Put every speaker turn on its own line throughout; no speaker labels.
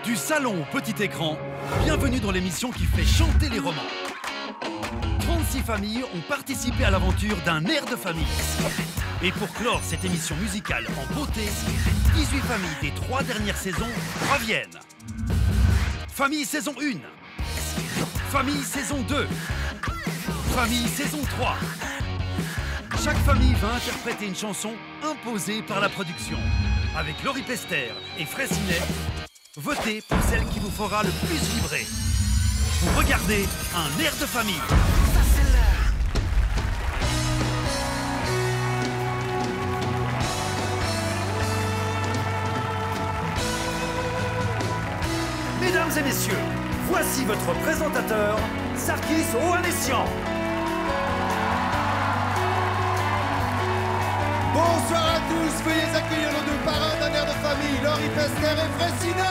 Du salon au petit écran, bienvenue dans l'émission qui fait chanter les romans. 36 familles ont participé à l'aventure d'un air de famille. Et pour clore cette émission musicale en beauté, 18 familles des 3 dernières saisons reviennent. Famille saison 1, famille saison 2, famille saison 3. Chaque famille va interpréter une chanson imposée par la production. Avec Laurie Pester et Fraissinet, votez pour celle qui vous fera le plus vibrer. Vous regardez un air de famille. Mesdames et messieurs, voici votre présentateur, Sarkis Ohanessian.
Bonsoir à tous, veuillez accueillir nos deux parrains d'un air de famille, Laurie Pester et Fraissinet.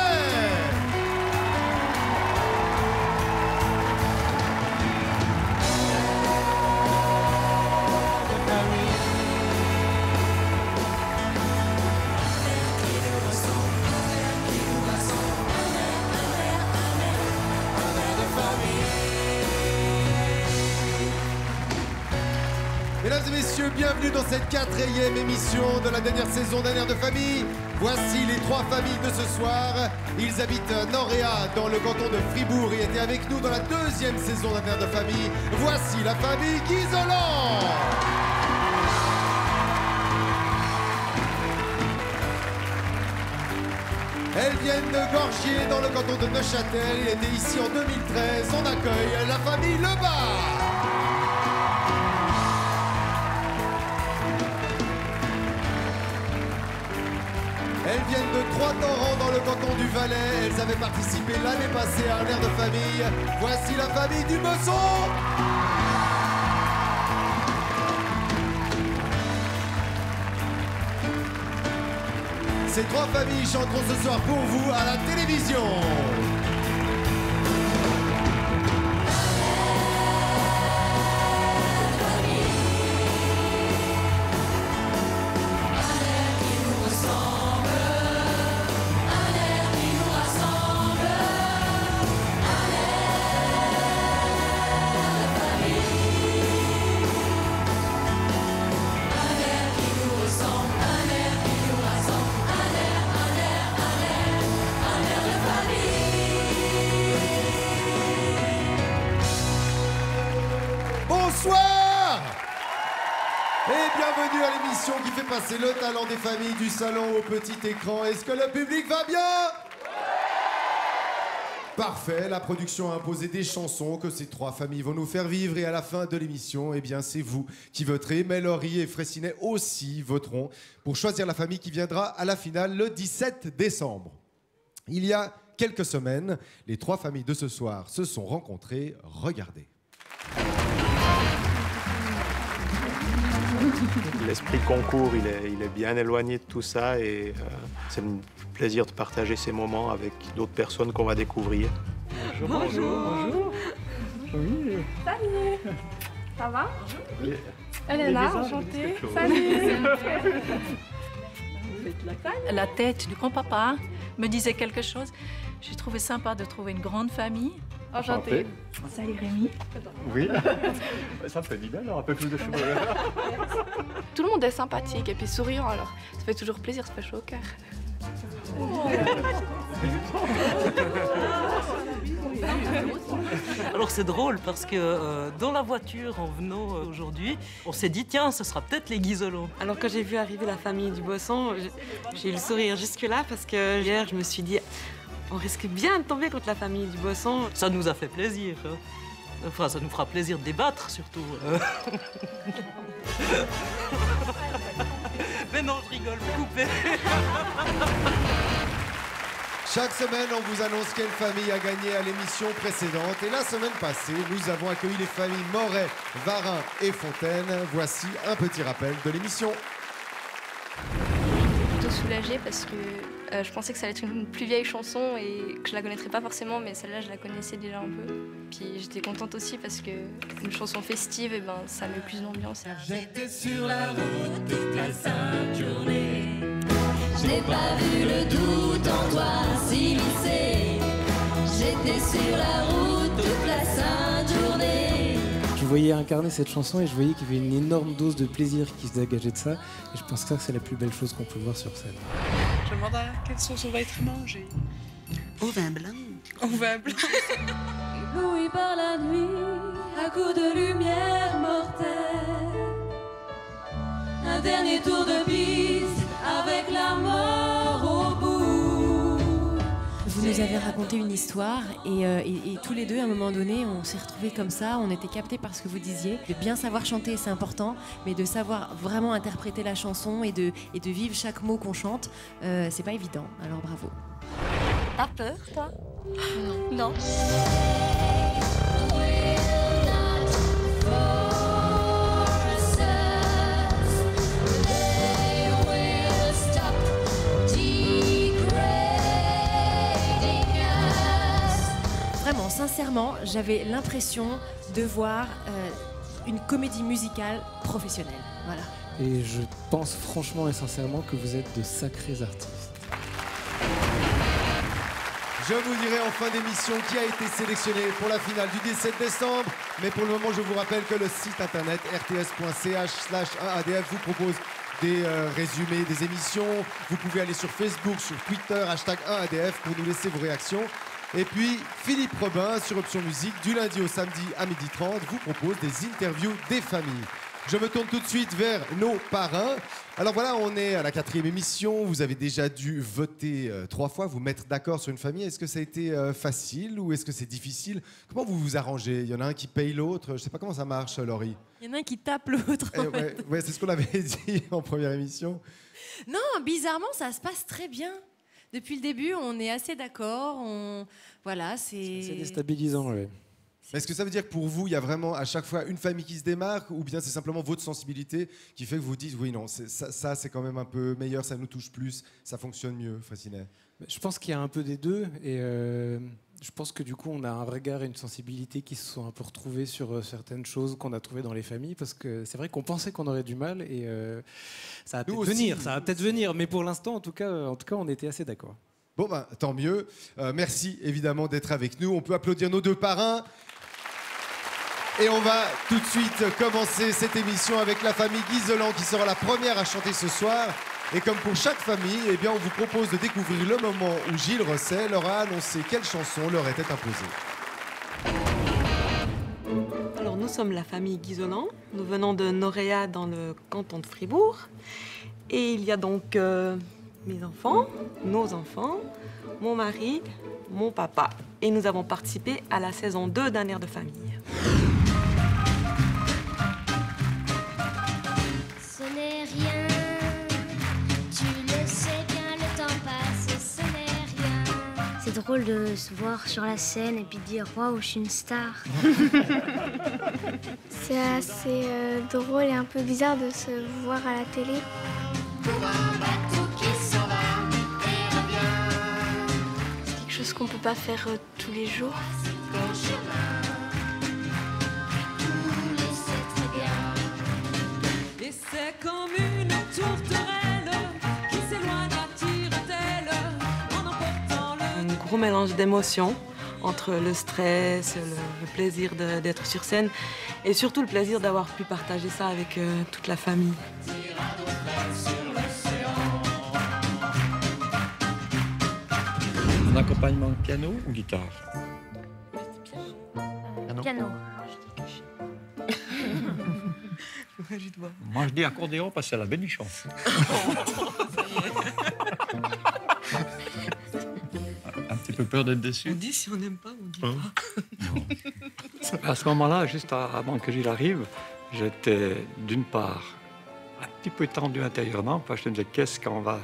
Mesdames et messieurs, bienvenue dans cette 4e émission de la dernière saison d'un air de famille. Voici les 3 familles de ce soir. Ils habitent Noréa dans le canton de Fribourg et étaient avec nous dans la 2e saison d'un air de famille. Voici la famille Guizolan. Elles viennent de Gorgier dans le canton de Neuchâtel. Ils étaient ici en 2013. On accueille la famille Lebas. Elles viennent de Trois-Torrents dans le canton du Valais. Elles avaient participé l'année passée à un air de famille. Voici la famille du Besson. Ces 3 familles chanteront ce soir pour vous à la télévision. Bonsoir et bienvenue à l'émission qui fait passer le talent des familles du salon au petit écran. Est-ce que le public va bien? Parfait, la production a imposé des chansons que ces 3 familles vont nous faire vivre et à la fin de l'émission, eh bien c'est vous qui voterez, mais Laurie et Fraissinet aussi voteront pour choisir la famille qui viendra à la finale le 17 décembre. Il y a quelques semaines, les 3 familles de ce soir se sont rencontrées. Regardez.
L'esprit concours, il est bien éloigné de tout ça et c'est un plaisir de partager ces moments avec d'autres personnes qu'on va découvrir.
Bonjour. Oui. Salut. Ça va? Oui. Elena, enchantée. Salut.
La tête du grand-papa me disait quelque chose. J'ai trouvé sympa de trouver une grande famille.
Enchantée.
Salut Rémi.
Oui, ça me fait du bien d'avoir un peu plus de cheveux.
Tout le monde est sympathique et puis souriant, alors ça fait toujours plaisir, ça fait chaud au cœur.
Alors c'est drôle parce que dans la voiture en venant aujourd'hui, on s'est dit tiens, ce sera peut-être les Guizolan.
Alors quand j'ai vu arriver la famille du Besson, j'ai eu le sourire jusque-là parce que hier je me suis dit on risque bien de tomber contre la famille du Besson.
Ça nous a fait plaisir. Hein. Enfin, ça nous fera plaisir de débattre surtout. Mais non, je rigole, coupez.
Chaque semaine, on vous annonce quelle famille a gagné à l'émission précédente. Et la semaine passée, nous avons accueilli les familles Moret, Varin et Fontaine. Voici un petit rappel de l'émission.
Plutôt soulagée parce que je pensais que ça allait être une plus vieille chanson et que je la connaîtrais pas forcément, mais celle-là, je la connaissais déjà un peu. Puis j'étais contente aussi parce que une chanson festive, et ben, ça met plus d'ambiance.
J'étais sur la route toute la sainte journée. Je n'ai pas vu le doute en toi s'immiscer. T'es sur la route toute la sainte journée.
Je voyais incarner cette chanson et je voyais qu'il y avait une énorme dose de plaisir qui se dégageait de ça. Et je pense que ça, c'est la plus belle chose qu'on peut voir sur scène.
Je me demande à quelle sauce on va être mangé.
Au vin blanc.
Au vin blanc.
Ébloui par la nuit, à coups de lumière mortelle. Un dernier tour de piste avec la mort au bout.
Vous nous avez raconté une histoire et tous les deux, à un moment donné, on s'est retrouvés comme ça, on était captés par ce que vous disiez. De bien savoir chanter, c'est important, mais de savoir vraiment interpréter la chanson et de vivre chaque mot qu'on chante, c'est pas évident. Alors bravo.
T'as peur, toi? Non.
Vraiment, sincèrement, j'avais l'impression de voir une comédie musicale professionnelle. Voilà.
Et je pense franchement et sincèrement que vous êtes de sacrés artistes.
Je vous dirai en fin d'émission qui a été sélectionné pour la finale du 17 décembre. Mais pour le moment, je vous rappelle que le site internet rts.ch/1ADF vous propose des résumés des émissions. Vous pouvez aller sur Facebook, sur Twitter, #1ADF pour nous laisser vos réactions. Et puis, Philippe Robin, sur Option Musique, du lundi au samedi à 12h30, vous propose des interviews des familles. Je me tourne tout de suite vers nos parrains. Alors voilà, on est à la 4e émission. Vous avez déjà dû voter 3 fois, vous mettre d'accord sur une famille. Est-ce que ça a été facile ou est-ce que c'est difficile? Comment vous vous arrangez? Il y en a un qui paye l'autre. Je ne sais pas comment ça marche, Laurie.
Il y en a un qui tape l'autre.
Ouais, c'est ce qu'on avait dit en première émission.
Non, bizarrement, ça se passe très bien. Depuis le début, on est assez d'accord. Voilà,
c'est déstabilisant, oui.
Est-ce que ça veut dire que pour vous, il y a vraiment à chaque fois une famille qui se démarque ou bien c'est simplement votre sensibilité qui fait que vous dites oui, non, ça c'est quand même un peu meilleur, ça nous touche plus, ça fonctionne mieux, Fraissinet?
Je pense qu'il y a un peu des deux et je pense que du coup on a un regard et une sensibilité qui se sont un peu retrouvés sur certaines choses qu'on a trouvées dans les familles parce que c'est vrai qu'on pensait qu'on aurait du mal et ça va peut-être venir, mais pour l'instant en tout cas on était assez d'accord.
Bon ben tant mieux, merci évidemment d'être avec nous, on peut applaudir nos deux parrains. Et on va tout de suite commencer cette émission avec la famille Guizolan qui sera la première à chanter ce soir. Et comme pour chaque famille, eh bien, on vous propose de découvrir le moment où Gilles Rosset leur a annoncé quelle chanson leur était imposée.
Alors nous sommes la famille Guizolan. Nous venons de Noréa dans le canton de Fribourg. Et il y a donc mes enfants, nos enfants, mon mari, mon papa. Et nous avons participé à la saison 2 d'un air de famille.
Ce n'est rien, tu le sais bien, le temps passe, ce n'est rien. C'est drôle de se voir sur la scène et puis de dire waouh, je suis une star.
C'est assez drôle et un peu bizarre de se voir à la télé.
Pour un bateau qui s'en va et revient.
C'est quelque chose qu'on peut pas faire tous les jours.
Et c'est comme une tourterelle qui s'éloigne à tire-telle en emportant le...
Un gros mélange d'émotions entre le stress, le plaisir d'être sur scène et surtout le plaisir d'avoir pu partager ça avec toute la famille.
Un accompagnement piano ou guitare?
Piano.
Moi je dis accordéon parce que c'est la bénichon. Un petit peu peur d'être déçu.
On dit si on n'aime pas, on dit pas.
À ce moment-là, juste avant que Gilles arrive, j'étais d'une part un petit peu tendu intérieurement parce que je me disais qu'est-ce qu'on va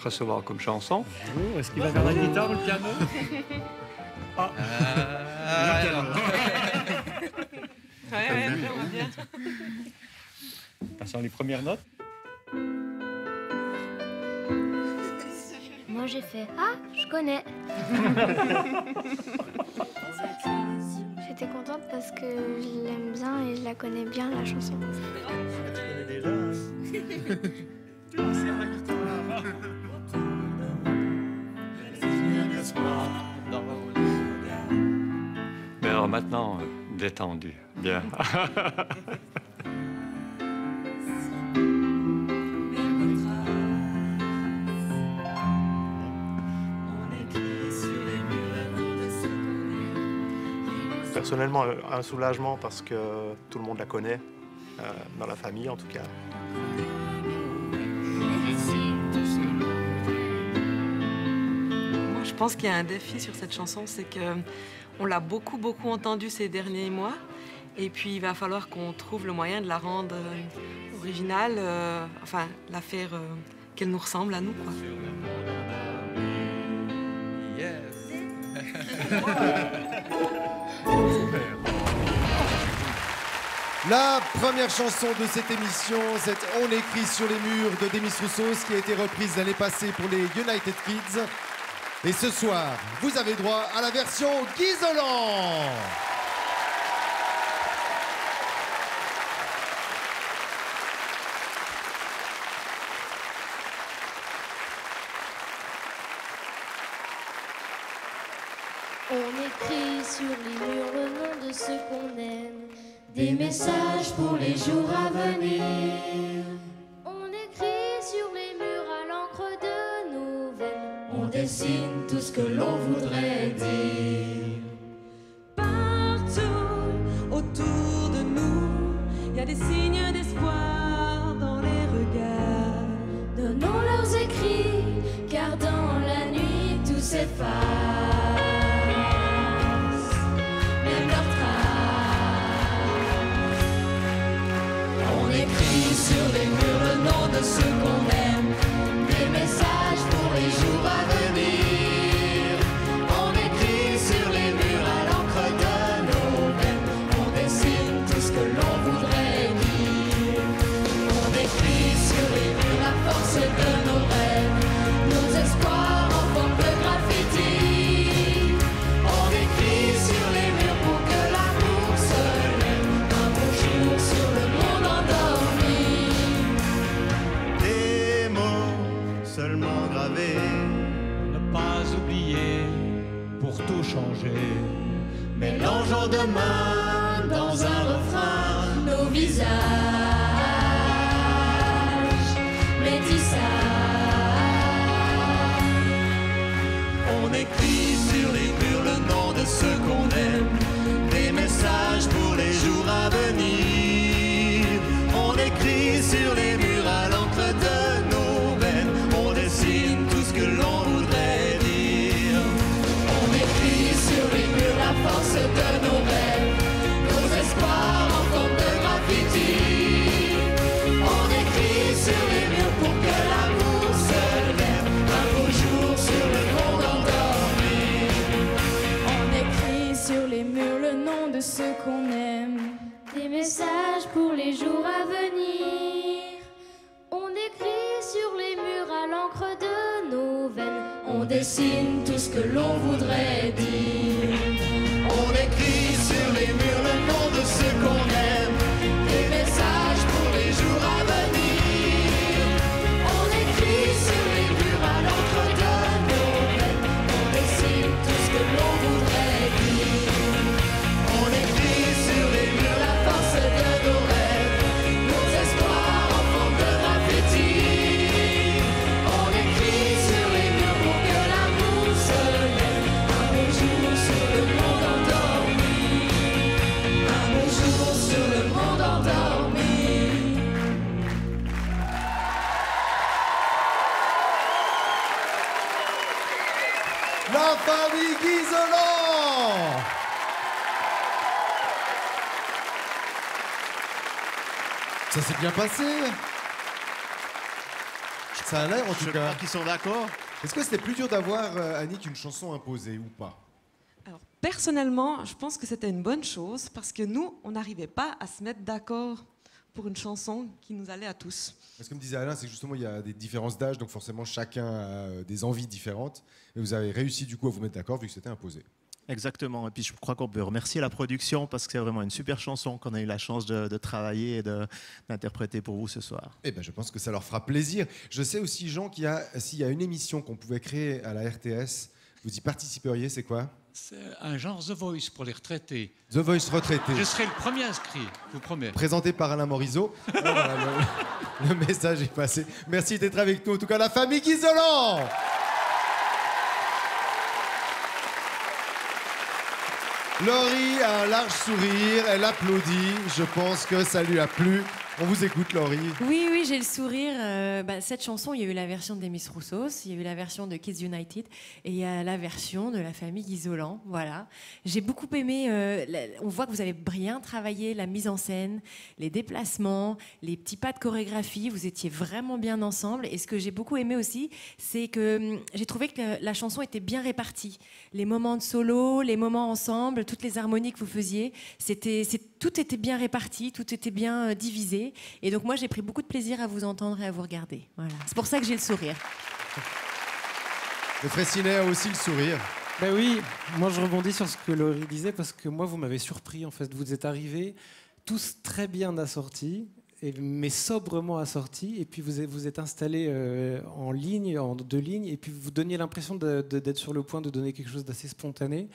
recevoir comme chanson.
Oh, est-ce qu'il va faire la guitare ou le piano?
Le piano.
bien.
Passons les premières notes.
Moi j'ai fait ah, je connais.
J'étais contente parce que je l'aime bien et je la connais bien, la chanson.
maintenant, détendu. Bien.
Personnellement, un soulagement parce que tout le monde la connaît, dans la famille en tout cas.
Moi, je pense qu'il y a un défi sur cette chanson, c'est qu'on l'a beaucoup entendue ces derniers mois. Et puis, il va falloir qu'on trouve le moyen de la rendre originale, enfin, la faire qu'elle nous ressemble à nous, quoi.
La première chanson de cette émission, c'est On écrit sur les murs de Demis Roussos, qui a été reprise l'année passée pour les United Kids. Et ce soir, vous avez droit à la version Guizolant.
On écrit sur les murs le nom de ceux qu'on aime, des messages pour les jours à venir. On écrit sur les murs à l'encre de nos veines, on dessine tout ce que l'on voudrait dire.
Partout autour de nous, il y a des signes d'espoir dans les regards.
Donnons leurs écrits, car dans la nuit tout s'efface. Même leurs traces. On écrit sur les murs le nom de ceux qu'on aime, des messages pour les jours à venir. On écrit sur les murs à l'encre de nos veines, on dessine tout ce que l'on voudrait dire. On écrit sur les murs la force de nos rêves, nos espoirs en forme de graffiti. On écrit sur les murs pour que l'amour se lève un beau jour sur le monde endormi.
Des mots seulement gravés,
Ne pas oublier pour tout changer.
Mélangeons demain dans un refrain nos visages, métissage.
on écrit sur les murs le nom de ceux qu'on aime, des messages pour les jours à venir. On écrit sur les murs à l'encre de nos veines, on dessine tout ce que l'on voudrait dire.
On écrit sur les murs la force de nos rêves, nos espoirs en forme de graffiti. On écrit sur les murs pour que l'amour se lève un beau jour sur le monde endormi. On écrit sur les murs le nom de ceux qu'on aime, des messages pour les jours à venir. On écrit sur les murs à l'encre de nos veines, on dessine tout ce que l'on voudrait dire.
On écrit sur les murs le nom de ceux qu'on aime,
Des messages pour les jours à venir. On écrit sur les murs à l'encre de nos veines, on dessine tout ce que l'on voudrait dire.
on écrit sur les murs
La force de nos rêves, nos espoirs en forme de graffiti. On écrit sur les murs pour que l'amour se lève un beau jour sur le monde endormi. Un beau jour sur le monde endormi.
La famille Guizolant. Ça s'est bien passé. Ça a l'air en tout cas.
qu'ils sont d'accord.
Est-ce que c'était plus dur d'avoir, Annick, une chanson imposée ou pas?
Alors, personnellement, je pense que c'était une bonne chose parce que nous, on n'arrivait pas à se mettre d'accord pour une chanson qui nous allait à tous.
Parce que me disait Alain, c'est que justement il y a des différences d'âge, donc forcément chacun a des envies différentes. Et vous avez réussi du coup à vous mettre d'accord vu que c'était imposé.
Exactement. Et puis je crois qu'on peut remercier la production parce que c'est vraiment une super chanson qu'on a eu la chance de travailler et d'interpréter pour vous ce soir.
Eh ben, je pense que ça leur fera plaisir. Je sais aussi, Jean, s'il y a une émission qu'on pouvait créer à la RTS, vous y participeriez, c'est quoi?
C'est un genre The Voice pour les retraités.
The Voice retraité.
Je serai le premier inscrit, je vous promets.
Présenté par Alain Morisot. Voilà, le message est passé. Merci d'être avec nous. En tout cas, la famille Guizolan. Laurie a un large sourire, elle applaudit. Je pense que ça lui a plu. On vous écoute, Laurie.
Oui, oui, j'ai le sourire. Cette chanson, il y a eu la version des Miss Roussos, il y a eu la version de Kids United et il y a la version de la famille Guizolan. Voilà. J'ai beaucoup aimé. On voit que vous avez bien travaillé la mise en scène, les déplacements, les petits pas de chorégraphie. Vous étiez vraiment bien ensemble. Et ce que j'ai beaucoup aimé aussi, c'est que j'ai trouvé que la chanson était bien répartie. Les moments de solo, les moments ensemble, toutes les harmonies que vous faisiez, tout était bien réparti, tout était bien divisé. Et donc moi, j'ai pris beaucoup de plaisir à vous entendre et à vous regarder. Voilà. C'est pour ça que j'ai le sourire.
Le Fraissinet a aussi le sourire.
Ben oui, moi je rebondis sur ce que Laurie disait parce que moi, vous m'avez surpris. En fait, vous êtes arrivés tous très bien assortis, mais sobrement assortis. Et puis vous êtes installés en ligne, en deux lignes. Et puis vous donniez l'impression d'être sur le point de donner quelque chose d'assez spontané,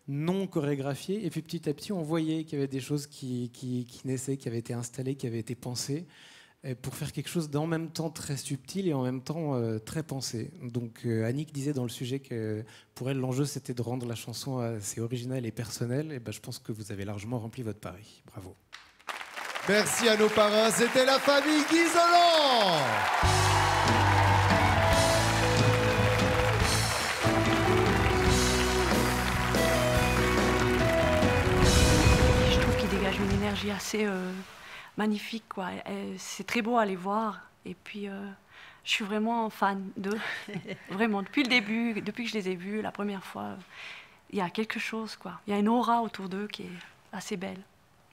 non chorégraphié, et puis petit à petit on voyait qu'il y avait des choses qui naissaient, qui avaient été installées, qui avaient été pensées pour faire quelque chose d'en même temps très subtil et en même temps très pensé. Donc Annick disait dans le sujet que pour elle l'enjeu c'était de rendre la chanson assez originale et personnelle, et ben, je pense que vous avez largement rempli votre pari. Bravo.
Merci à nos parrains, c'était la famille Guizolan.
Une énergie assez magnifique, quoi. C'est très beau à les voir. Et puis, je suis vraiment fan d'eux. Vraiment, depuis le début, depuis que je les ai vus la première fois, il y a quelque chose, quoi. Il y a une aura autour d'eux qui est assez belle.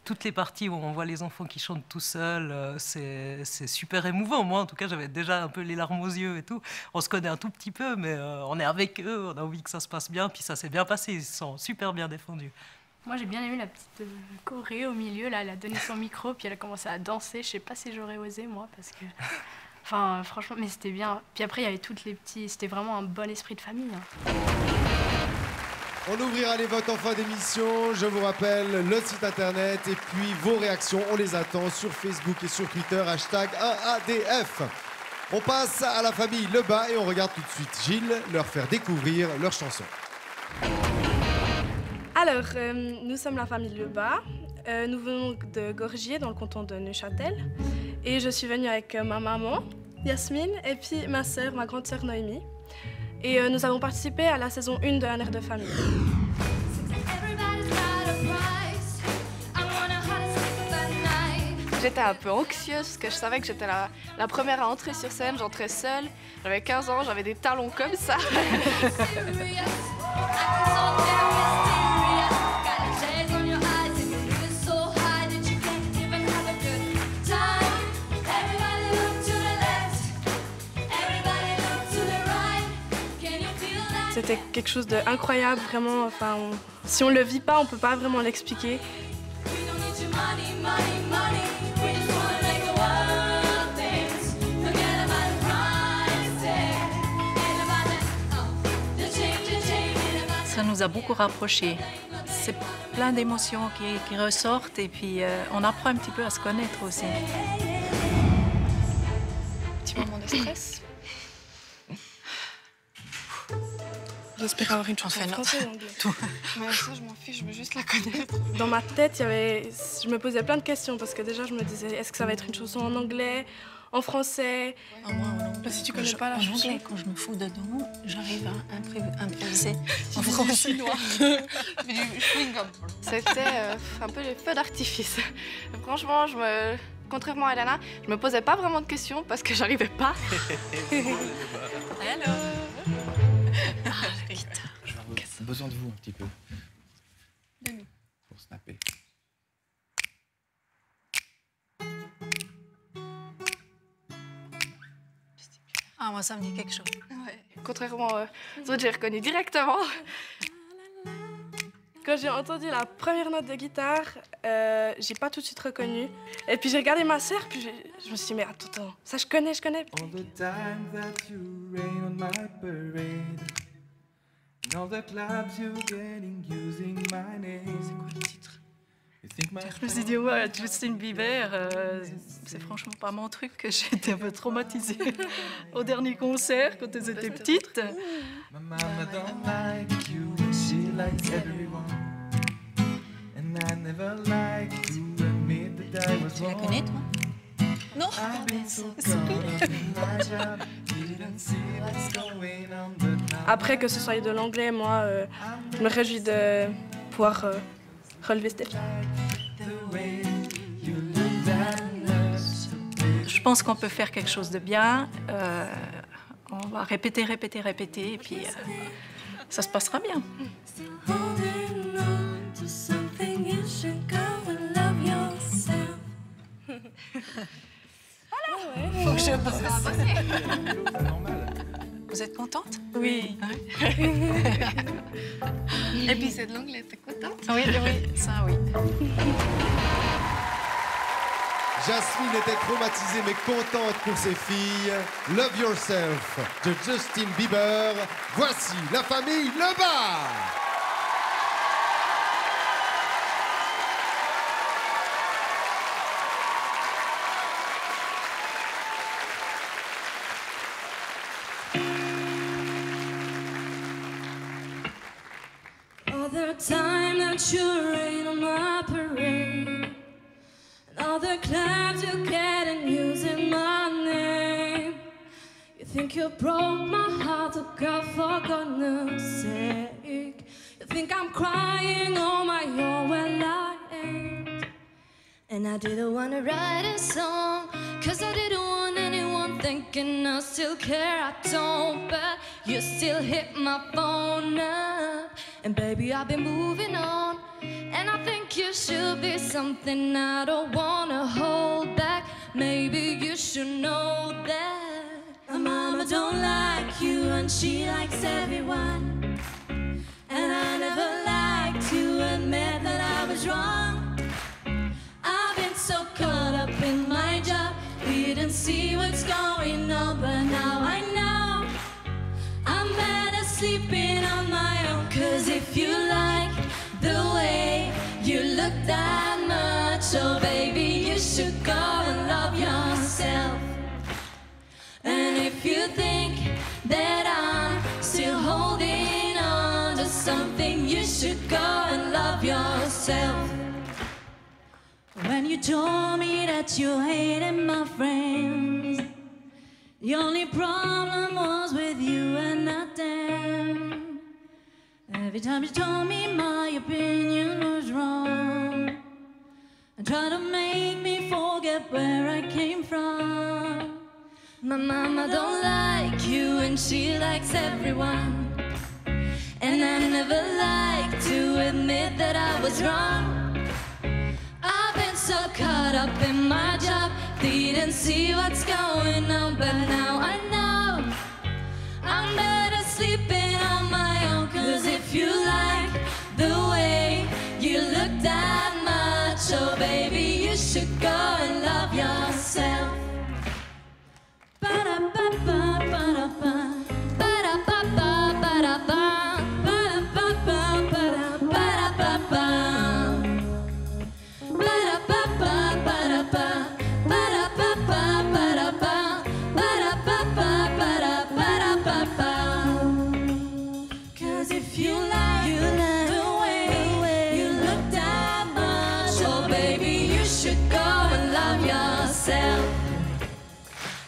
Toutes les parties où on voit les enfants qui chantent tout seuls, c'est super émouvant. Moi, en tout cas, j'avais déjà un peu les larmes aux yeux et tout. On se connaît un tout petit peu, mais on est avec eux, on a envie que ça se passe bien, puis ça s'est bien passé. Ils se sont super bien défendus.
Moi, j'ai bien aimé la petite choré au milieu, là. Elle a donné son micro, puis elle a commencé à danser. Je sais pas si j'aurais osé, moi, parce que... Enfin, franchement, mais c'était bien. Puis après, il y avait toutes les petits... C'était vraiment un bon esprit de famille. Hein.
On ouvrira les votes en fin d'émission. Je vous rappelle le site internet et puis vos réactions. On les attend sur Facebook et sur Twitter. #1ADF. On passe à la famille Lebas et on regarde tout de suite Gilles leur faire découvrir leur chanson.
Alors, nous sommes la famille Lebas. Nous venons de Gorgier, dans le canton de Neuchâtel. Et je suis venue avec ma maman, Yasmine, et puis ma sœur, ma grande sœur Noémie. Et nous avons participé à la saison 1 de Un air de famille.
J'étais un peu anxieuse parce que je savais que j'étais la première à entrer sur scène. J'entrais seule, j'avais 15 ans, j'avais des talons comme ça.
C'était quelque chose d'incroyable, vraiment. Enfin, si on ne le vit pas, on ne peut pas vraiment l'expliquer.
Ça nous a beaucoup rapprochés. C'est plein d'émotions qui ressortent et puis on apprend un petit peu à se connaître aussi.
Petit moment de stress.
J'espère avoir une chanson en français ou anglais.
Mais ça, je m'en fiche, je veux juste la connaître.
Dans ma tête, je me posais plein de questions parce que déjà, je me disais, est-ce que ça va être une chanson en anglais, en français?
Si tu connais pas la chanson.
Anglais, quand je me fous dedans, j'arrive à improviser
en français.
C'était un peu le feu d'artifice. Franchement, contrairement à Elena, je me posais pas vraiment de questions parce que j'arrivais pas.
Hello.
J'ai besoin de vous un petit peu. Pour snapper.
Ah, moi, ça me dit quelque chose.
Ouais. Contrairement aux autres, j'ai reconnu directement.
Quand j'ai entendu la première note de guitare, j'ai pas tout de suite reconnu. Et puis j'ai regardé ma sœur, puis je me suis dit, mais attends, ça je connais.
All the time that you rain on my parade.
All the clubs you're getting using my name. C'est quoi le titre?
Je me suis dit, ouais, Justin Bieber, c'est franchement pas mon truc, que j'ai été un peu traumatisée au dernier concert quand elles étaient petites.
My mama don't like you and she likes everyone. And I never liked to admit that I was wrong.
Tu la connais, toi? Non.
I've been so caught up in my job, didn't see what's going on, but now
Après que ce soit de l'anglais, moi, je me réjouis de pouvoir relever ce défi.
Je pense qu'on peut faire quelque chose de bien. On va répéter, et puis ça se passera bien.
Vous êtes contente?
Oui.
Et puis c'est de l'anglais, t'es contente?
Oui, ça oui.
Jasmine était traumatisée mais contente pour ses filles. Love Yourself de Justin Bieber. Voici la famille Lebas.
All the time that you rain on my parade, and all the clubs you get and using my name. You think you broke my heart, oh God, for goodness sake. You think I'm crying on my own, well I ain't. And I didn't wanna write a song, cause I didn't want anyone thinking I still care, I don't. But you still hit my phone up, and baby I've been moving on. And I think you should be something I don't wanna hold back. Maybe you should know that my mama don't like you and she likes everyone. And I never liked to admit that I was wrong. I've been so caught up in my job, didn't see what's going on, but now I know I'm better sleeping on my own. Cause if you like the way you look that much, oh baby, you should go and love yourself. And if you think that I'm still holding on to something, you should go and love yourself. When you told me that you hated my friends, the only problem was with you and not them. Every time you told me my opinion was wrong, and tried to make me forget where I came from. My mama don't like you and she likes everyone, and I never liked to admit that I was wrong. I've been so caught up in my job, didn't see what's going on, but now I know I'm better sleeping on my own. Cause if you like the way you look that much, oh baby, you should go and love yourself. Ba-da-ba-ba, ba-da-ba, ba-da-ba-ba, ba-da-ba, ba-da-ba-ba, ba-da-ba-ba. Cause if you like the way you look that much, oh baby, you should go and love yourself.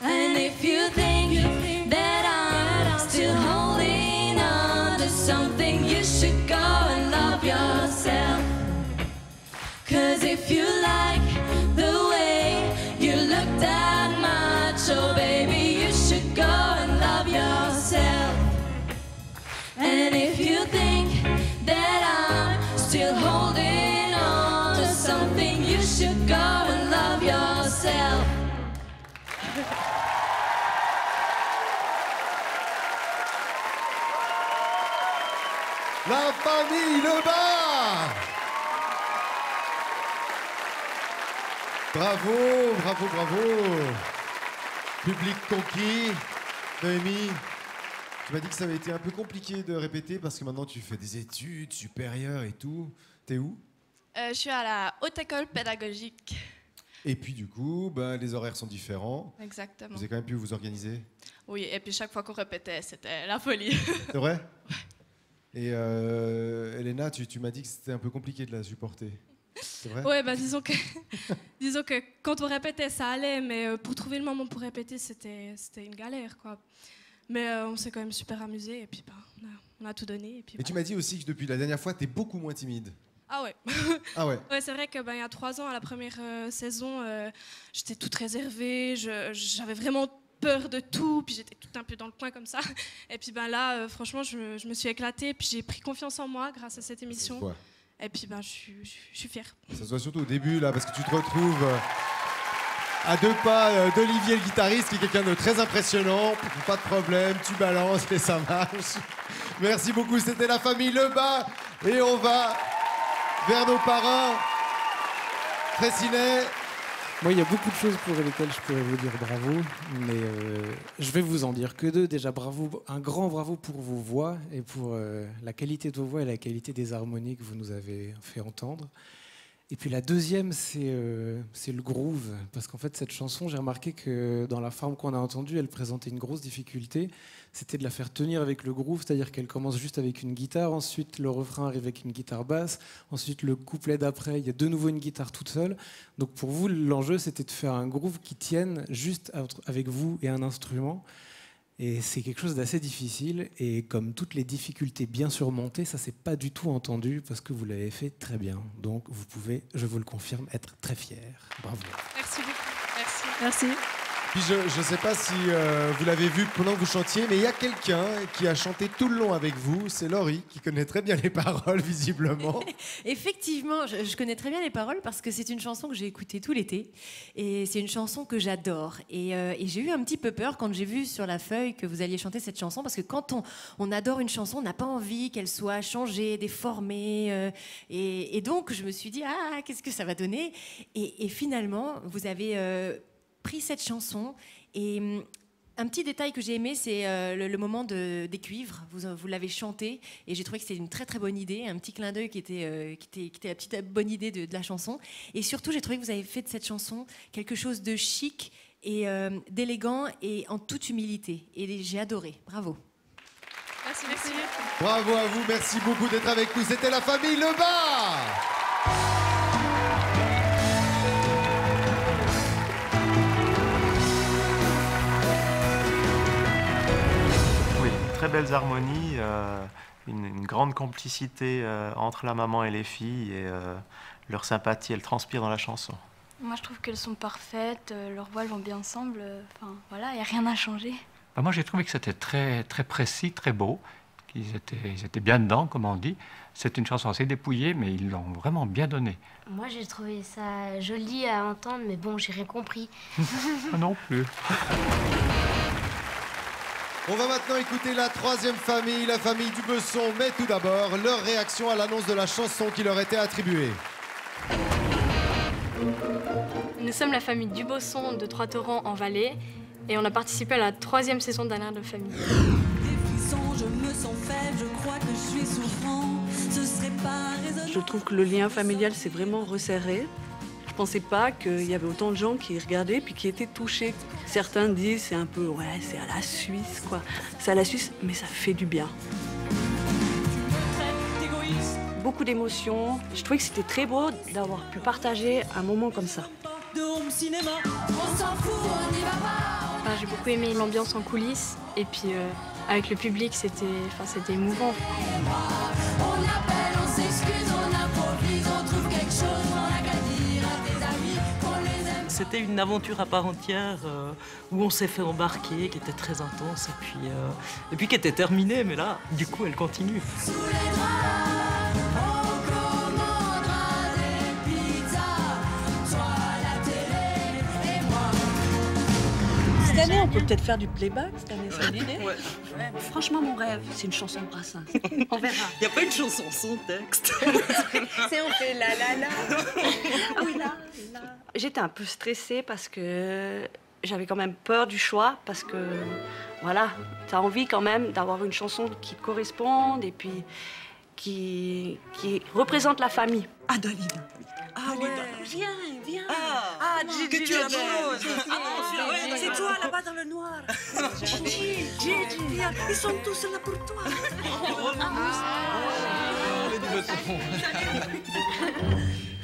And if you think that I'm still holding on to something, you should go and love yourself. Cause if you like the way you look that much, oh baby, you should go and love yourself. And if you think that I'm still holding on to something, you should go and love yourself.
La famille Lebas. Bravo, bravo, bravo. Public conquis. Noémie, Tu m'as dit que ça avait été un peu compliqué de répéter parce que maintenant tu fais des études supérieures et tout. T'es où?
Je suis à la Haute École Pédagogique.
Et puis du coup, les horaires sont différents.
Exactement.
Vous avez quand même pu vous organiser?
Oui, et puis chaque fois qu'on répétait, c'était la folie.
C'est vrai? Et Elena, tu m'as dit que c'était un peu compliqué de la supporter. C'est vrai?
Ouais, disons que quand on répétait, ça allait, mais pour trouver le moment pour répéter, c'était une galère, quoi. Mais on s'est quand même super amusé, et puis on a tout donné. Et puis,
tu m'as dit aussi que depuis la dernière fois, t'es beaucoup moins timide.
Ah ouais.
Ah ouais.
Ouais, c'est vrai que il y a 3 ans, à la première saison, j'étais toute réservée, j'avais vraiment peur de tout, puis j'étais tout un peu dans le coin comme ça. Et puis là, franchement, je me suis éclatée, puis j'ai pris confiance en moi grâce à cette émission.
Ouais.
Et puis je suis fière.
Ça se voit surtout au début, là, parce que tu te retrouves à 2 pas d'Olivier le guitariste, qui est quelqu'un de très impressionnant. Pas de problème, tu balances et ça marche. Merci beaucoup, c'était la famille Lebas. Et on va vers nos parrains. Fraissinet.
Moi, il y a beaucoup de choses pour lesquelles je pourrais vous dire bravo, mais je vais vous en dire que 2. Déjà, bravo, un grand bravo pour vos voix et pour la qualité de vos voix et la qualité des harmonies que vous nous avez fait entendre. Et puis la deuxième, c'est le groove, parce qu'en fait, cette chanson, j'ai remarqué que dans la forme qu'on a entendue, elle présentait une grosse difficulté. C'était de la faire tenir avec le groove, c'est-à-dire qu'elle commence juste avec une guitare, ensuite le refrain arrive avec une guitare basse, ensuite le couplet d'après, il y a de nouveau une guitare toute seule. Donc pour vous, l'enjeu, c'était de faire un groove qui tienne juste avec vous et un instrument. Et c'est quelque chose d'assez difficile. Et comme toutes les difficultés bien surmontées, ça s'est pas du tout entendu parce que vous l'avez fait très bien. Donc vous pouvez, je vous le confirme, être très fiers. Bravo.
Merci beaucoup. Merci.
Merci.
Puis je ne sais pas si vous l'avez vu pendant que vous chantiez, mais il y a quelqu'un qui a chanté tout le long avec vous. C'est Laurie, qui connaît très bien les paroles, visiblement.
Effectivement, je connais très bien les paroles parce que c'est une chanson que j'ai écoutée tout l'été. Et c'est une chanson que j'adore. Et j'ai eu un petit peu peur quand j'ai vu sur la feuille que vous alliez chanter cette chanson, parce que quand on adore une chanson, on n'a pas envie qu'elle soit changée, déformée. Et donc, je me suis dit, qu'est-ce que ça va donner? Et finalement, vous avez... pris cette chanson et un petit détail que j'ai aimé, c'est le moment des cuivres. Vous l'avez chanté et j'ai trouvé que c'était une très très bonne idée, un petit clin d'œil qui était la petite bonne idée de la chanson. Et surtout, j'ai trouvé que vous avez fait de cette chanson quelque chose de chic et d'élégant et en toute humilité. Et j'ai adoré. Bravo.
Merci.
Bravo à vous, merci beaucoup d'être avec nous. C'était la famille Lebas.
Très belles harmonies, une grande complicité entre la maman et les filles, et leur sympathie, elle transpire dans la chanson.
Moi, je trouve qu'elles sont parfaites, leurs voix elles vont bien ensemble. Enfin, voilà, il n'y a rien à changer.
Moi, j'ai trouvé que c'était très, très précis, très beau, qu'ils étaient bien dedans, comme on dit. C'est une chanson assez dépouillée, mais ils l'ont vraiment bien donnée.
Moi, j'ai trouvé ça joli à entendre, mais bon, j'ai rien compris.
Non plus.
On va maintenant écouter la 3e famille, la famille Dubesson. Mais tout d'abord, leur réaction à l'annonce de la chanson qui leur était attribuée.
Nous sommes la famille Dubesson de Trois-Torrents en Valais et on a participé à la 3e saison d'un air de famille.
Des frissons, je me sens faible, je crois que je suis souffrant. Ce serait pas raisonnable.
Je trouve que le lien familial s'est vraiment resserré. Je pensais pas qu'il y avait autant de gens qui regardaient puis qui étaient touchés. Certains disent c'est un peu, c'est à la Suisse, quoi. C'est à la Suisse, mais ça fait du bien. Beaucoup d'émotions. Je trouvais que c'était très beau d'avoir pu partager un moment comme ça.
J'ai beaucoup aimé l'ambiance en coulisses et puis avec le public, c'était émouvant.
On appelle, on s'excuse, on improvise, on trouve quelque chose, on a qu'à dire à tes amis qu'on les aime.
C'était une aventure à part entière où on s'est fait embarquer, qui était très intense et puis qui était terminée, mais là, du coup, elle continue.
Sous les draps, on commandera des pizzas, soit la télé et moi.
Cette année, on peut peut-être faire du playback. Cette année, c'est une idée. Ouais. Franchement, mon rêve, c'est une chanson de Brassens. On verra.
Il n'y a pas une chanson sans texte.
C'est on fait la la la. Ah oui, là. J'étais un peu stressée parce que j'avais quand même peur du choix parce que, voilà, tu as envie quand même d'avoir une chanson qui te corresponde et puis qui représente la famille.
Adeline.
Ah ouais, viens.
Ah, Gigi,
tu es
la
belle.
C'est toi là-bas dans le noir. Gigi, viens. Ils sont tous là pour toi.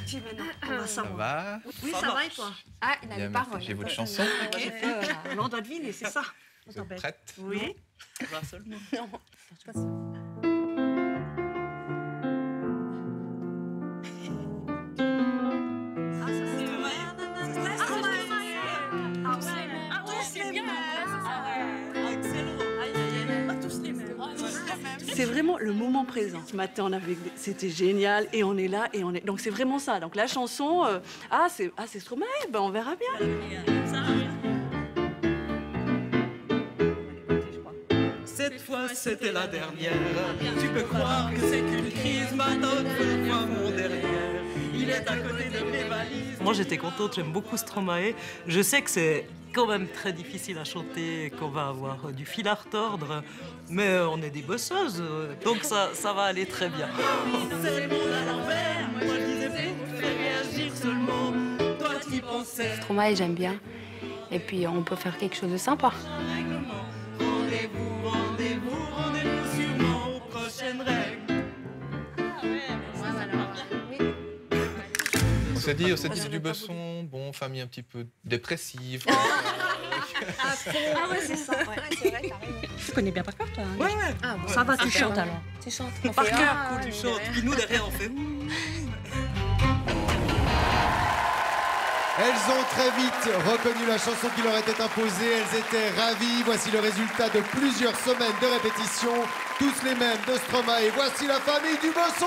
Tiens, maintenant, on va savoir.
va?
Oui, ça va et toi? Ah, il a les paroles.
J'ai votre chanson.
On doit deviner, c'est ça.
Vous êtes prête?
Oui.
Un seul mot.
Non. Je passe.
C'est vraiment le moment présent. Ce matin, c'était génial et on est là et on est. Donc c'est vraiment ça. Donc la chanson, c'est Stromae, ben on verra bien.
Cette fois c'était la dernière. Tu peux croire que c'est une crise, ma note fois mon derrière. Il est à côté de mes valises.
Moi j'étais contente, j'aime beaucoup Stromae. Je sais que c'est quand même très difficile à chanter, qu'on va avoir du fil à retordre, mais on est des bosseuses, donc ça va aller très bien.
C'est le monde à l'envers. Moi je disais pour faire réagir seulement. Toi tu pensais.
Stromae, j'aime bien. Et puis on peut faire quelque chose de sympa.
Rendez-vous, rendez-vous, rendez-vous sûrement aux prochaines règles.
On s'est dit c'est du Besson, bon, famille un petit peu dépressive.
Ah ouais, c'est ça. Ouais. C'est vrai, t'as raison. Tu connais bien par cœur, toi?
Ouais.
Ah bon, ça va, tu chantes alors. Tu chantes.
Par cœur, tu chantes. Puis nous derrière on fait.
Elles ont très vite reconnu la chanson qui leur était imposée. Elles étaient ravies. Voici le résultat de plusieurs semaines de répétition. Tous les mêmes de Stromae. Et voici la famille du Besson.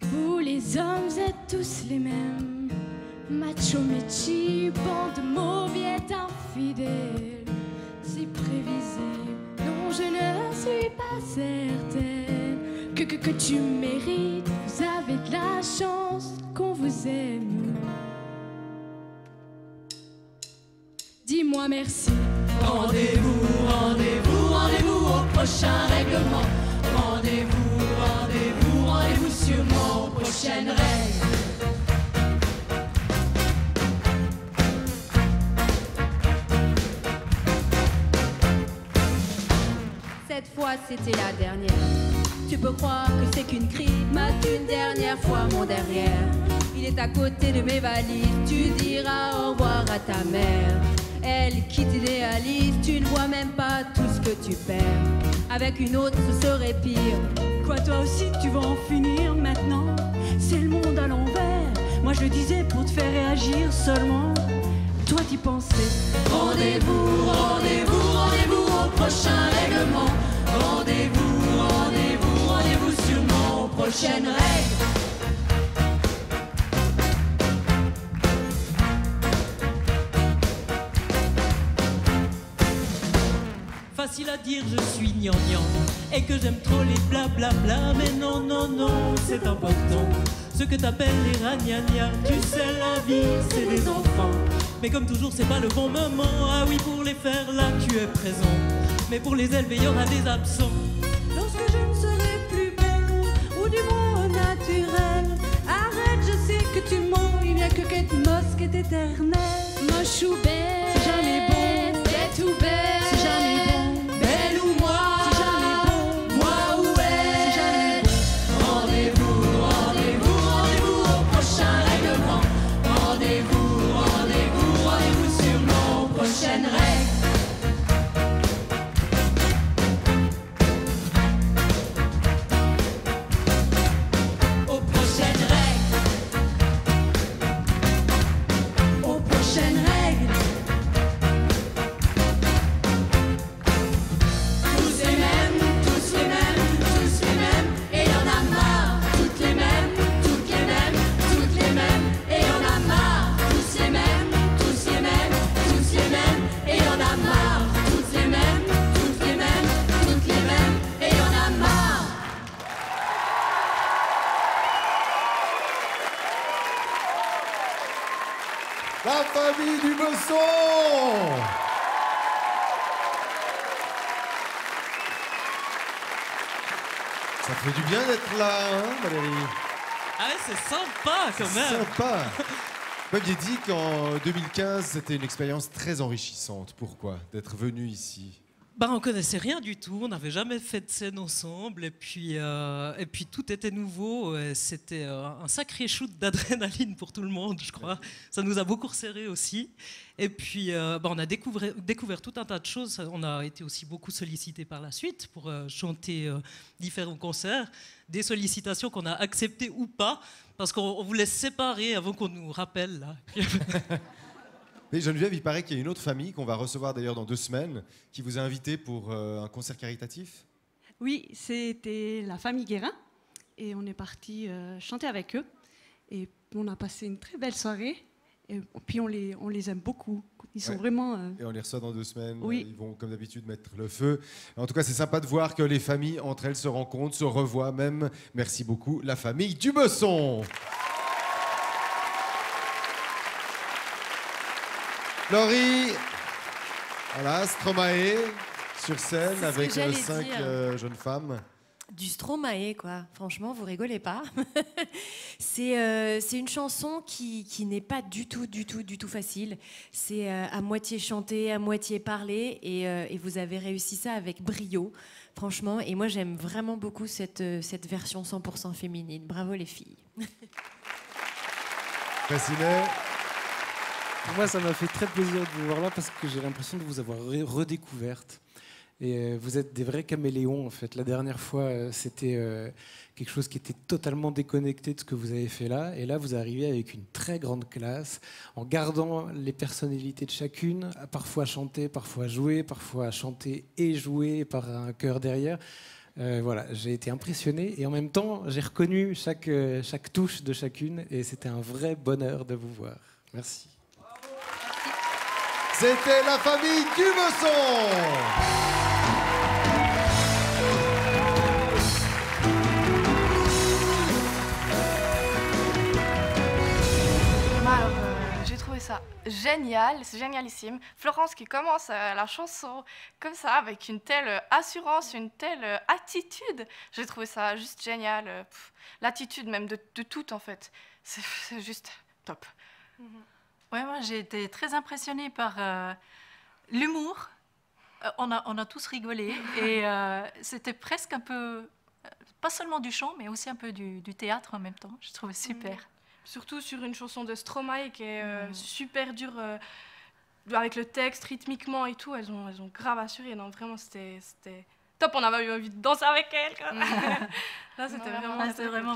Vous les hommes êtes tous les mêmes. Macho Mechi, bande de mauviettes infidèles. Si prévisible, non je ne suis pas certaine que tu mérites. Vous avez de la chance qu'on vous aime. Dis-moi merci.
Rendez-vous, rendez-vous, rendez-vous au prochain règlement. Rendez-vous, rendez-vous, rendez-vous sûrement aux prochaines règles.
Cette fois c'était la dernière. Tu peux croire que c'est qu'une crise, mate une dernière fois mon derrière. Il est à côté de mes valises, tu diras au revoir à ta mère. Elle qui t'idéalise, tu ne vois même pas tout ce que tu perds. Avec une autre ce serait pire.
Quoi, toi aussi tu vas en finir maintenant? C'est le monde à l'envers. Moi je le disais pour te faire réagir seulement. Toi t'y pensais.
Rendez-vous, rendez-vous, rendez-vous au prochain règlement. Rendez-vous, rendez-vous, rendez-vous sûrement aux prochaines règles.
Facile à dire je suis gnangnan et que j'aime trop les blablabla, mais non, non, non, c'est important. Ce que t'appelles les ragnagnas, tu sais la vie c'est des enfants. Mais comme toujours c'est pas le bon moment, ah oui pour les faire là tu es présent. Mais pour les élever il y aura des absents.
Lorsque je ne serai plus belle, ou du moins naturelle, arrête, je sais que tu mens, il n'y a que Kate Moss qui est éternelle.
Moche ou belle,
c'est jamais bon,
bête ou belle,
c'est jamais bon,
belle ou moi,
c'est jamais bon,
moi ou elle,
c'est jamais bon.
Rendez-vous, rendez-vous, rendez-vous au prochain règlement. Rendez-vous, rendez-vous, rendez-vous sûrement aux prochaines règles. Aux prochaines règles. Aux prochaines règles.
La famille du Besson. Ça fait du bien d'être là, hein, Valérie?
Ah ouais, c'est sympa quand même.
Sympa. Vous m'aviez dit qu'en 2015, c'était une expérience très enrichissante. Pourquoi? D'être venu ici?
Bah, on connaissait rien du tout, on n'avait jamais fait de scène ensemble, et puis tout était nouveau. C'était un sacré shoot d'adrénaline pour tout le monde, je crois. Ça nous a beaucoup resserré aussi. Et puis, on a découvert tout un tas de choses. On a été aussi beaucoup sollicités par la suite pour chanter différents concerts. Des sollicitations qu'on a acceptées ou pas, parce qu'on voulait se séparer avant qu'on nous rappelle. Là.
Mais Geneviève, il paraît qu'il y a une autre famille qu'on va recevoir d'ailleurs dans 2 semaines, qui vous a invité pour un concert caritatif.
Oui, c'était la famille Guérin et on est parti chanter avec eux et on a passé une très belle soirée et puis on les aime beaucoup. Ils sont vraiment...
Et on les reçoit dans 2 semaines.
Oui.
Ils vont comme d'habitude mettre le feu. En tout cas, c'est sympa de voir que les familles entre elles se rencontrent, se revoient même. Merci beaucoup, la famille du Besson. Laurie, voilà, Stromae sur scène
C'est ce
avec
que j'allais
5
dire.
jeunes femmes.
Du Stromae, quoi. Franchement, vous rigolez pas. C'est une chanson qui n'est pas du tout facile. C'est à moitié chanté, à moitié parlé, et vous avez réussi ça avec brio, franchement. Et moi, j'aime vraiment beaucoup cette version 100% féminine. Bravo les filles.
Fressinet.
Moi, ça m'a fait très plaisir de vous voir là parce que j'ai l'impression de vous avoir redécouverte. Et vous êtes des vrais caméléons, en fait. La dernière fois, c'était quelque chose qui était totalement déconnecté de ce que vous avez fait là. Et là, vous arrivez avec une très grande classe, en gardant les personnalités de chacune, à parfois chanter, parfois jouer, parfois chanter et jouer par un chœur derrière. Voilà, j'ai été impressionné et en même temps, j'ai reconnu chaque touche de chacune et c'était un vrai bonheur de vous voir. Merci.
C'était la famille du Besson.
Alors, j'ai trouvé ça génial, c'est génialissime. Florence qui commence la chanson comme ça, avec une telle assurance, une telle attitude. J'ai trouvé ça juste génial. L'attitude même de tout, en fait. C'est juste top.
Ouais, moi j'ai été très impressionnée par l'humour. On a tous rigolé et c'était presque un peu, pas seulement du chant, mais aussi un peu du théâtre en même temps. Je trouvais super.
Surtout sur une chanson de Stromae qui est super dure avec le texte, rythmiquement et tout. Elles ont grave assuré. Non, vraiment, c'était top. On avait eu envie de danser avec elle. Là, c'était vraiment...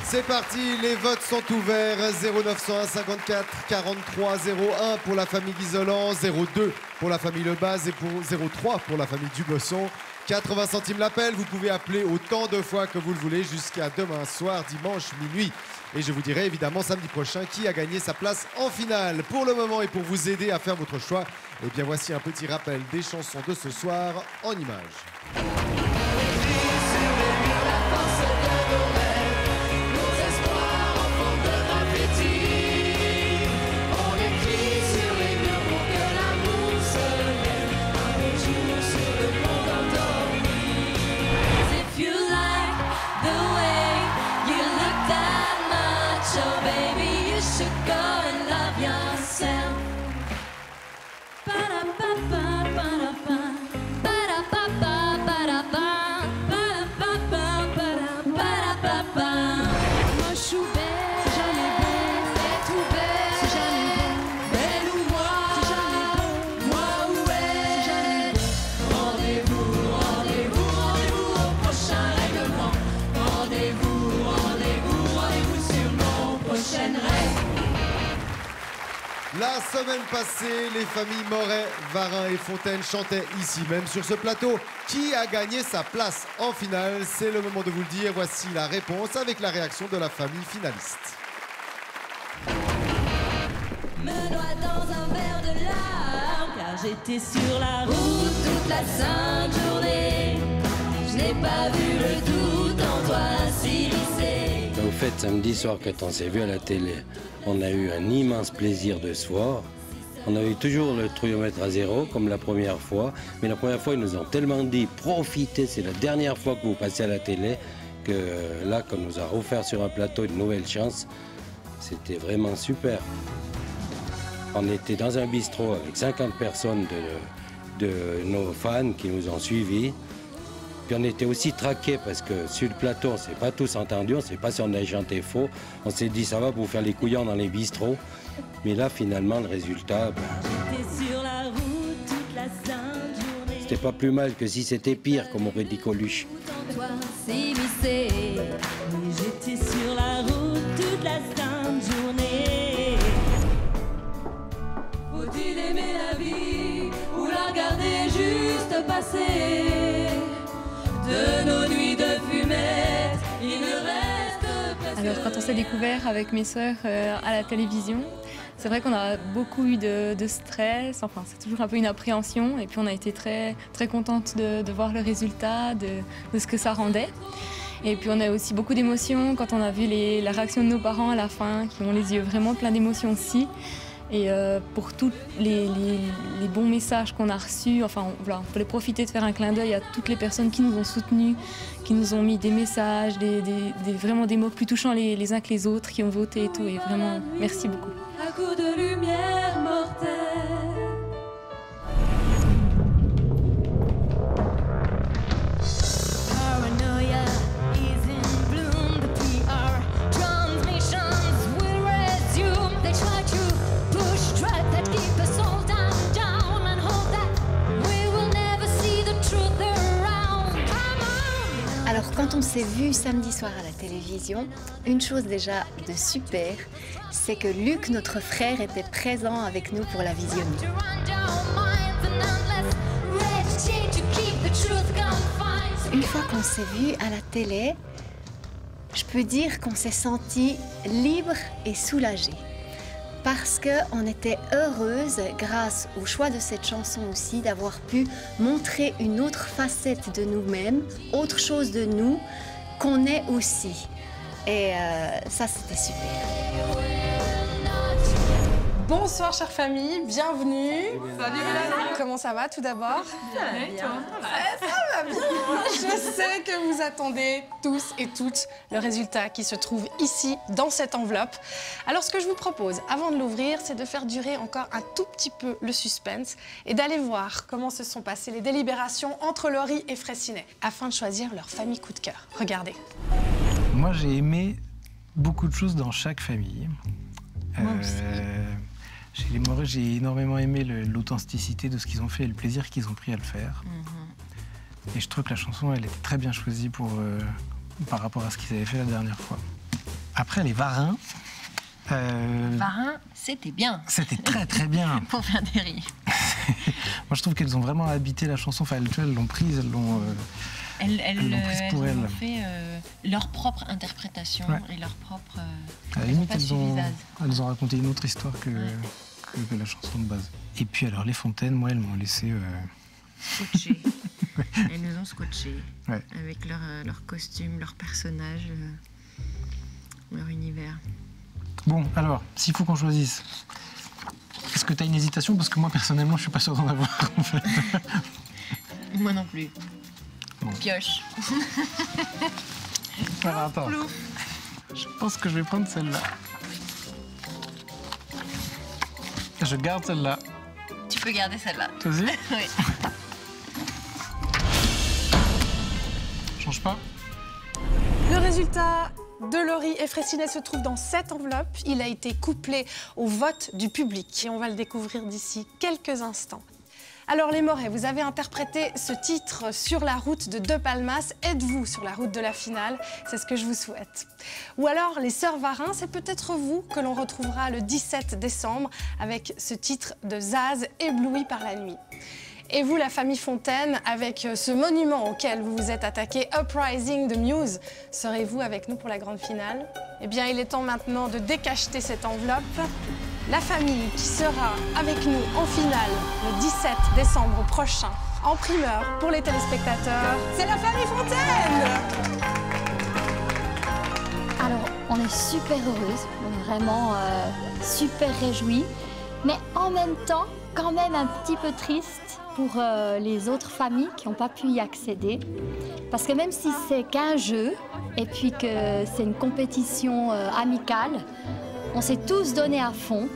C'est parti, les votes sont ouverts. 0901 54 43 01 pour la famille Guizolan, 02 pour la famille Lebaz et 03 pour la famille Dubesson. 80 centimes l'appel, vous pouvez appeler autant de fois que vous le voulez jusqu'à demain soir, dimanche minuit. Et je vous dirai évidemment samedi prochain qui a gagné sa place en finale. Pour le moment et pour vous aider à faire votre choix, eh bien voici un petit rappel des chansons de ce soir en images. La semaine passée, les familles Moret, Varin et Fontaine chantaient ici même sur ce plateau. Qui a gagné sa place en finale? C'est le moment de vous le dire. Voici la réponse avec la réaction de la famille finaliste.
Me noie dans un verre de larmes, car j'étais sur la route toute la sainte journée. Je n'ai pas vu le doute en toi s'immiscer.
Au
fait, samedi soir, quand on s'est vu à la télé, on a eu un immense plaisir de se voir. On avait toujours le trouillomètre à 0, comme la première fois. Mais la première fois, ils nous ont tellement dit « Profitez, c'est la dernière fois que vous passez à la télé », que là, qu'on nous a offert sur un plateau une nouvelle chance, c'était vraiment super. On était dans un bistrot avec 50 personnes de nos fans qui nous ont suivis. Puis on était aussi traqués parce que sur le plateau, on ne s'est pas tous entendus, on ne sait pas si on a chanté faux. On s'est dit, ça va pour faire les couillons dans les bistrots. Mais là, finalement, le résultat, c'était pas plus mal que si c'était pire, comme aurait dit Coluche.
J'étais sur la route toute la sainte journée.
Faut-il aimer la vie ou la regarder juste passer? De nos nuits de fumette, il ne reste presque...
Alors quand on s'est découvert avec mes sœurs à la télévision, c'est vrai qu'on a beaucoup eu de stress, enfin c'est toujours un peu une appréhension, et puis on a été très, très contente de voir le résultat, de ce que ça rendait. Et puis on a aussi beaucoup d'émotions quand on a vu la réaction de nos parents à la fin, qui ont les yeux vraiment pleins d'émotions aussi. Et pour tous les bons messages qu'on a reçus, enfin voilà, on voulait profiter de faire un clin d'œil à toutes les personnes qui nous ont soutenus, qui nous ont mis des messages, vraiment des mots plus touchants les uns que les autres, qui ont voté et tout. Et vraiment, merci beaucoup.
À coups de lumière mortelle.
Paranoia is in bloom. The PR transmissions will resume. They try to push drive that keep us all down and hope that we will never see the truth around. Come on!
Alors quand on s'est vu samedi soir à la télévision, une chose déjà de super, c'est que Luc, notre frère, était présent avec nous pour la visionner. Une fois qu'on s'est vu à la télé, je peux dire qu'on s'est senti libre et soulagé. Parce qu'on était heureuse, grâce au choix de cette chanson aussi, d'avoir pu montrer une autre facette de nous-mêmes, autre chose de nous, qu'on est aussi. Et ça, c'était super.
Bonsoir chère famille, bienvenue. Salut Mélanie. Comment ça va tout d'abord?
Bien,
et toi? Ça va bien. Je sais que vous attendez tous et toutes le résultat qui se trouve ici dans cette enveloppe. Alors ce que je vous propose avant de l'ouvrir, c'est de faire durer encore un tout petit peu le suspense et d'aller voir comment se sont passées les délibérations entre Laurie et Fraissinet afin de choisir leur famille coup de cœur. Regardez.
Moi j'ai aimé beaucoup de choses dans chaque famille.
Moi aussi.
Chez les Moret, j'ai énormément aimé l'authenticité de ce qu'ils ont fait et le plaisir qu'ils ont pris à le faire. Et je trouve que la chanson, elle est très bien choisie par rapport à ce qu'ils avaient fait la dernière fois. Après, les Varins...
Varins, c'était bien.
C'était très très bien.
Pour faire des rires.
Moi, je trouve qu'elles ont vraiment habité la chanson. Enfin, elles l'ont prise, elles l'ont prise pour elles.
Elles ont fait leur propre interprétation et leur propre...
à la limite, elles ont raconté une autre histoire que la chanson de base. Et puis alors, les Fontaines, moi, elles m'ont laissé...
Scotché. Elles nous ont scotché.
Ouais.
Avec leur costume, leur personnage, leur univers.
Bon, alors, s'il faut qu'on choisisse, est-ce que tu as une hésitation? Parce que moi, personnellement, je suis pas sûr d'en avoir, en fait.
Moi non plus.
Bon.
Pioche.
Alors, attends. Je pense que je vais prendre celle-là. Je garde celle-là.
Tu peux garder celle-là.
Toi aussi?
Oui.
Change pas?
Le résultat de Laurie et Fraissinet se trouve dans cette enveloppe. Il a été couplé au vote du public et on va le découvrir d'ici quelques instants. Alors les Moret, vous avez interprété ce titre Sur la route de De Palmas. Êtes-vous sur la route de la finale? C'est ce que je vous souhaite. Ou alors les Sœurs Varins, c'est peut-être vous que l'on retrouvera le 17 décembre avec ce titre de Zaz, Ébloui par la nuit. Et vous, la famille Fontaine, avec ce monument auquel vous vous êtes attaqué, Uprising de Muse, serez-vous avec nous pour la grande finale? Eh bien, il est temps maintenant de décacheter cette enveloppe. La famille qui sera avec nous en finale le 17 décembre prochain, en primeur pour les téléspectateurs, c'est la famille Fontaine! Alors,
On est super heureuses, vraiment super réjouies, mais en même temps, quand même un petit peu triste pour les autres familles qui n'ont pas pu y accéder. Parce que même si c'est qu'un jeu, et puis que c'est une compétition amicale, on s'est tous donné à fond.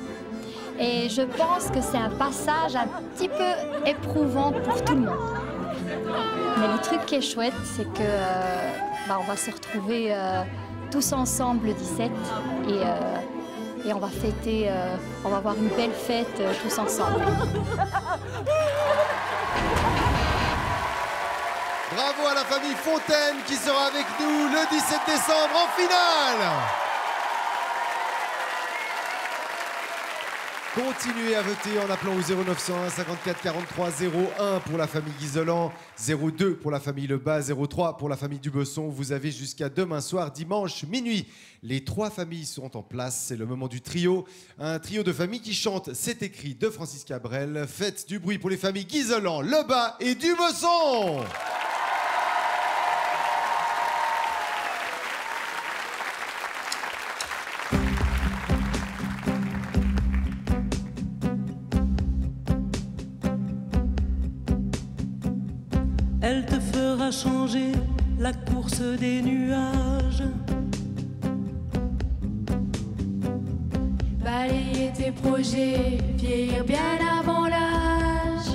Et je pense que c'est un passage un petit peu éprouvant pour tout le monde. Mais le truc qui est chouette, c'est que on va se retrouver tous ensemble le 17 et on va fêter, on va avoir une belle fête tous ensemble.
Bravo à la famille Fontaine qui sera avec nous le 17 décembre en finale. Continuez à voter en appelant au 0901 54 43 01 pour la famille Guizolan, 02 pour la famille Lebas, 03 pour la famille Dubesson. Vous avez jusqu'à demain soir, dimanche minuit. Les 3 familles sont en place. C'est le moment du trio. Un trio de familles qui chante C'est écrit de Francis Cabrel. Faites du bruit pour les familles Guizolan, Lebas et Dubesson.
Elle te fera changer la course des nuages.
Balayer tes projets, vieillir bien avant l'âge.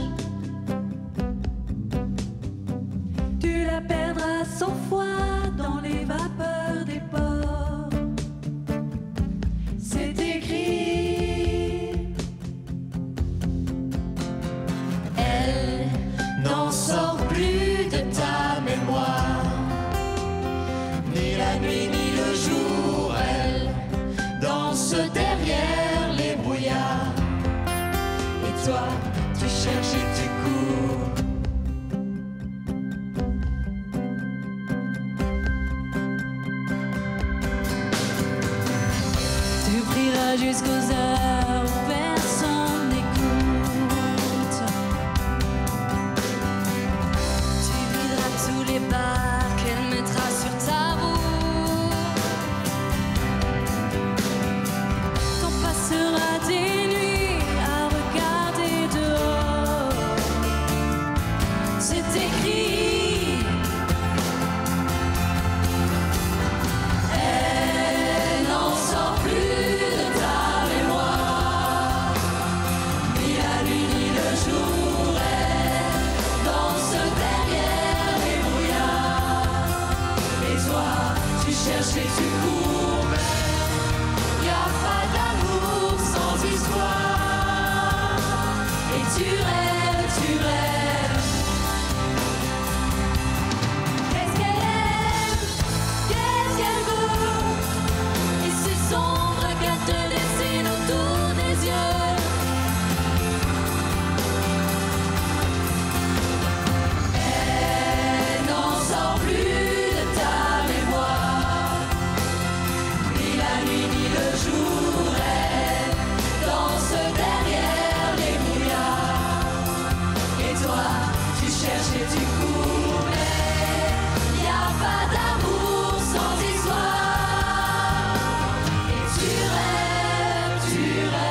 Tu la perdras 100 fois dans les vapeurs des ports.
C'est écrit. Elle n'en sort plus de ta mémoire, ni la nuit ni le jour. Elle danse derrière les brouillards, et toi tu cherches et tu cours.
Tu prieras jusqu'aux heures où personne n'écoute.
Tu videras tous les bars qu'elle mettra sur ta route.
T'en passeras des nuits à regarder dehors.
C'est écrit. Elle n'en sort plus de ta mémoire, ni la nuit ni le jour. Elle danse derrière les brouillards, et toi tu cherches et tu cours. Mais y a pas d'amour sans histoire, et tu rêves, tu rêves. Qu'est-ce qu'elle aime, qu'est-ce qu'elle veut, et c'est sombre qu'elle te dessine autour des yeux. Elle n'en sort plus de ta mémoire, ni la nuit ni le jour. Elle danse derrière les brouillards, et toi tu cherches et tu cours. Mais y a pas d'amour sans histoire, et tu rêves, tu rêves.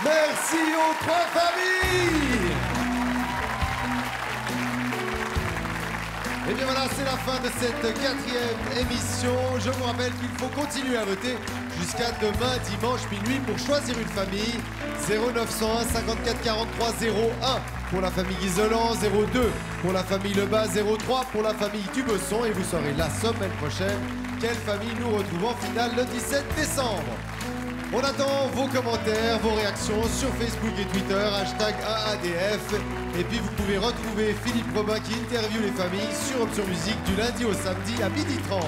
Merci aux 3 familles. Et bien voilà, c'est la fin de cette 4e émission. Je vous rappelle qu'il faut continuer à voter jusqu'à demain dimanche minuit pour choisir une famille. 0901 54 43 01 pour la famille Guizolan, 02 pour la famille Lebas, 03 pour la famille Dubesson. Et vous saurez la semaine prochaine quelle famille nous retrouve en finale le 17 décembre. On attend vos commentaires, vos réactions sur Facebook et Twitter, #AADF. Et puis vous pouvez retrouver Philippe Robin qui interviewe les familles sur Option Musique du lundi au samedi à 12h30.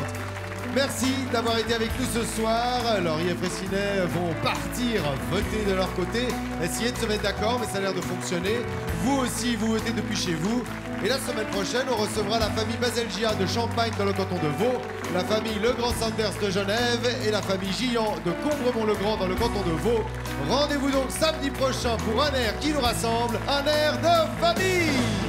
Merci d'avoir été avec nous ce soir. Laurie et Fraissinet vont partir voter de leur côté, essayer de se mettre d'accord, mais ça a l'air de fonctionner. Vous aussi, vous votez depuis chez vous. Et la semaine prochaine, on recevra la famille Baselgia de Champagne dans le canton de Vaud, la famille Legrand-Sanders de Genève et la famille Gillan de Combremont-le-Grand dans le canton de Vaud. Rendez-vous donc samedi prochain pour un air qui nous rassemble, un air de famille.